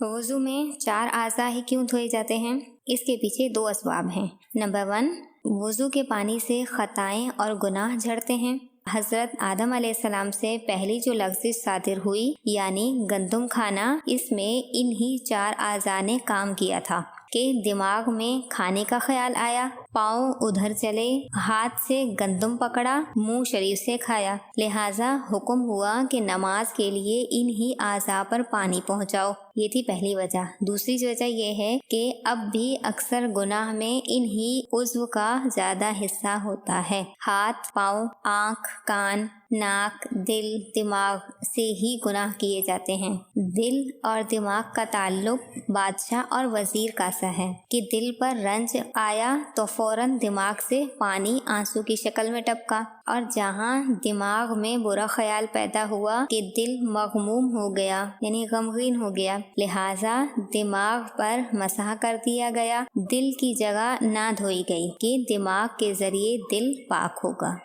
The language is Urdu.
وضو میں 4 اعضاء ہی کیوں دھوئے جاتے ہیں؟ اس کے پیچھے 2 اسباب ہیں۔ نمبر 1، وضو کے پانی سے خطائیں اور گناہ جھڑتے ہیں۔ حضرت آدم علیہ السلام سے پہلی جو لغزش صادر ہوئی یعنی گندم کھانا، اس میں انہی 4 اعضاء نے کام کیا تھا کہ دماغ میں کھانے کا خیال آیا، پاؤں ادھر چلے، ہاتھ سے گندم پکڑا، منہ شریف سے کھایا، لہٰذا حکم ہوا کہ نماز کے لیے انہی اعضاء پر پانی پہنچاؤ۔ یہ تھی پہلی وجہ۔ دوسری وجہ یہ ہے کہ اب بھی اکثر گناہ میں انہی عضو کا زیادہ حصہ ہوتا ہے۔ ہاتھ، پاؤں، آنکھ، کان، ناک، دل، دماغ سے ہی گناہ کیے جاتے ہیں۔ دل اور دماغ کا تعلق بادشاہ اور وزیر کا سا ہے کہ دل پر رنج آیا تو فوراً دماغ سے پانی آنسو کی شکل میں ٹپکا، اور جہاں دماغ میں برا خیال پیدا ہوا کہ دل مغموم ہو گیا یعنی غمگین ہو گیا، لہٰذا دماغ پر مسح کر دیا گیا، دل کی جگہ نہ دھوئی گئی کہ دماغ کے ذریعے دل پاک ہوگا۔